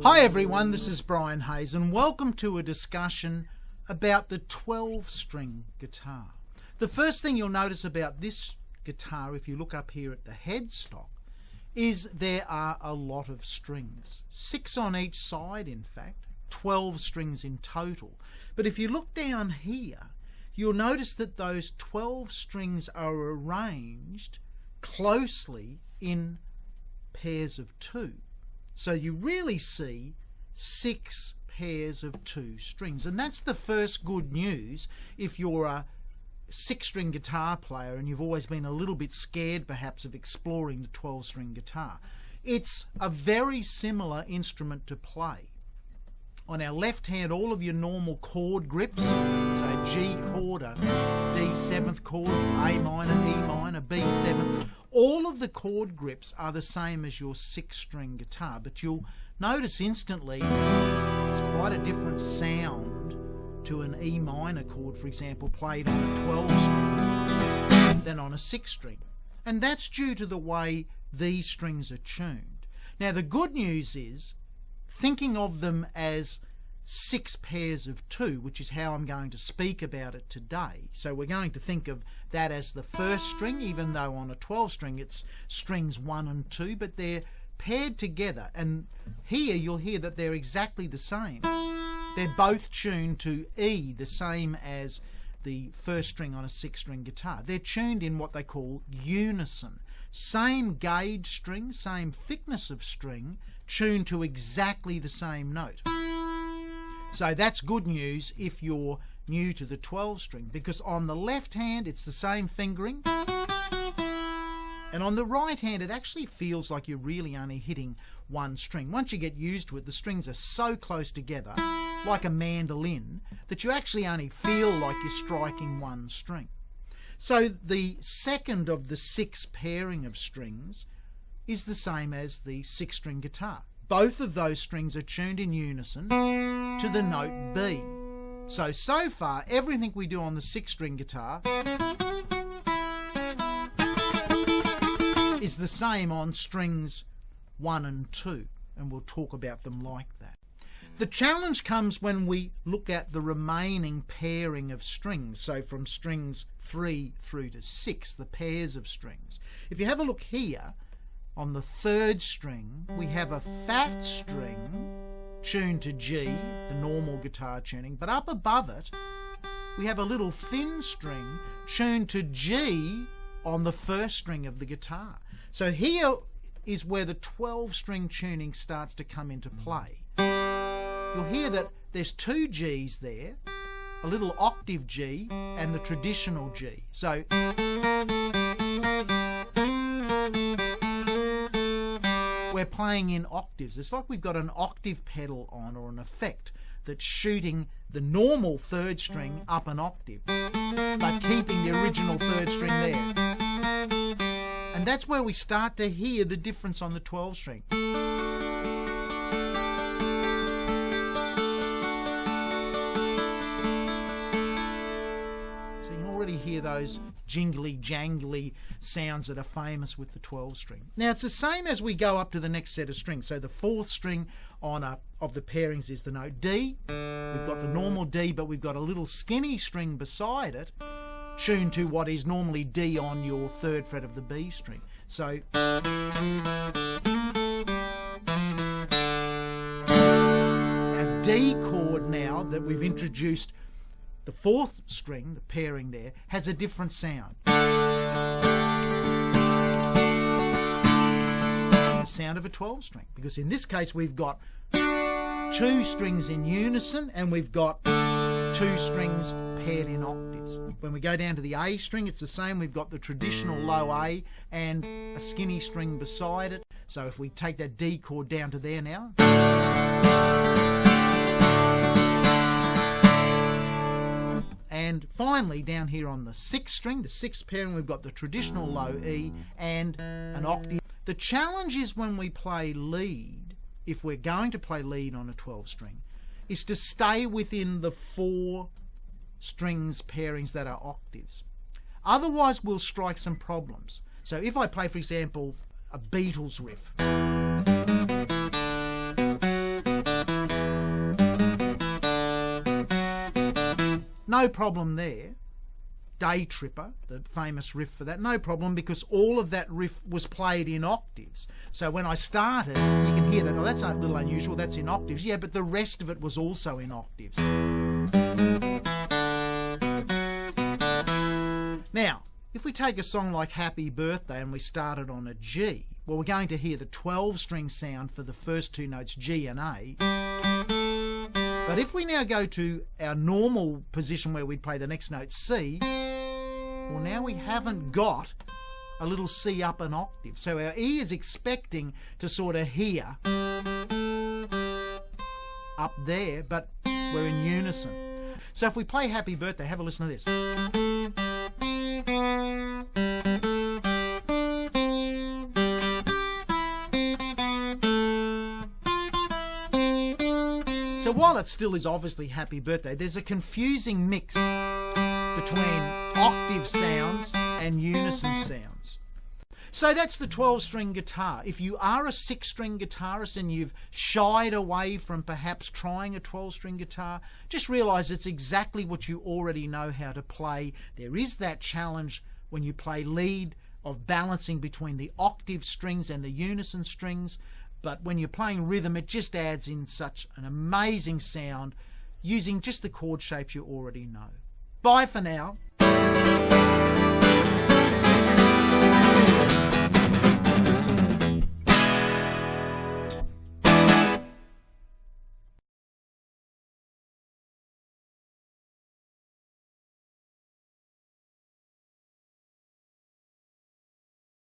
Hi everyone, this is Brian Hayes and welcome to a discussion about the 12-string guitar. The first thing you'll notice about this guitar, if you look up here at the headstock, is there are a lot of strings. 6 on each side, in fact, 12 strings in total. But if you look down here, you'll notice that those 12 strings are arranged closely in pairs of 2. So you really see 6 pairs of 2 strings. And that's the first good news if you're a 6-string guitar player and you've always been a little bit scared perhaps of exploring the 12-string guitar. It's a very similar instrument to play. On our left hand, all of your normal chord grips, so G chord, a D 7th chord, A minor, E minor, B 7th, all of the chord grips are the same as your 6-string guitar, but you'll notice instantly it's quite a different sound to an E minor chord, for example, played on a 12-string than on a 6-string. And that's due to the way these strings are tuned. Now the good news is, thinking of them as 6 pairs of 2, which is how I'm going to speak about it today. So we're going to think of that as the first string, even though on a 12-string it's strings 1 and 2, but they're paired together. And here you'll hear that they're exactly the same. They're both tuned to E, the same as the first string on a 6-string guitar. They're tuned in what they call unison. Same gauge string, same thickness of string, tuned to exactly the same note. So that's good news if you're new to the 12-string, because on the left hand it's the same fingering, and on the right hand it actually feels like you're really only hitting one string. Once you get used to it, the strings are so close together, like a mandolin, that you actually only feel like you're striking one string. So the second of the 6 pairing of strings is the same as the 6-string guitar. Both of those strings are tuned in unison to the note B. So far, everything we do on the 6-string guitar is the same on strings 1 and 2, and we'll talk about them like that. The challenge comes when we look at the remaining pairing of strings, so from strings 3 through to 6, the pairs of strings. If you have a look here, on the 3rd string, we have a fat string tuned to G, the normal guitar tuning, but up above it, we have a little thin string tuned to G on the 1st string of the guitar. So here is where the 12-string tuning starts to come into play. You'll hear that there's 2 Gs there, a little octave G and the traditional G. So we're playing in octaves. It's like we've got an octave pedal on, or an effect that's shooting the normal 3rd string up an octave, but keeping the original 3rd string there. And that's where we start to hear the difference on the 12-string. So you can already hear those jingly jangly sounds that are famous with the 12-string. Now it's the same as we go up to the next set of strings. So the 4th string on of the pairings is the note D. We've got the normal D, but we've got a little skinny string beside it tuned to what is normally D on your 3rd fret of the B string. So our D chord, now that we've introduced the 4th string, the pairing there, has a different sound. The sound of a 12-string, because in this case we've got 2 strings in unison and we've got 2 strings paired in octaves. When we go down to the A string, it's the same. We've got the traditional low A and a skinny string beside it. So if we take that D chord down to there now, and finally down here on the 6th string, the 6th pairing, we've got the traditional low E and an octave. The challenge is when we play lead, if we're going to play lead on a 12-string, is to stay within the 4 strings pairings that are octaves. Otherwise we'll strike some problems. So if I play, for example, a Beatles riff, No problem there. Day Tripper, the famous riff for that, no problem, because all of that riff was played in octaves. So when I started, you can hear that, oh, that's a little unusual, that's in octaves. Yeah, but the rest of it was also in octaves. Now, if we take a song like Happy Birthday and we started on a G, well, we're going to hear the 12-string sound for the first two notes, G and A. But if we now go to our normal position where we'd play the next note, C, well, now we haven't got a little C up an octave. So our E is expecting to sort of hear up there, but we're in unison. So if we play Happy Birthday, have a listen to this. So while it still is obviously Happy Birthday, there's a confusing mix between octave sounds and unison sounds. So that's the 12-string guitar. If you are a 6-string guitarist and you've shied away from perhaps trying a 12-string guitar, just realise it's exactly what you already know how to play. There is that challenge when you play lead of balancing between the octave strings and the unison strings. But when you're playing rhythm, it just adds in such an amazing sound using just the chord shapes you already know. Bye for now.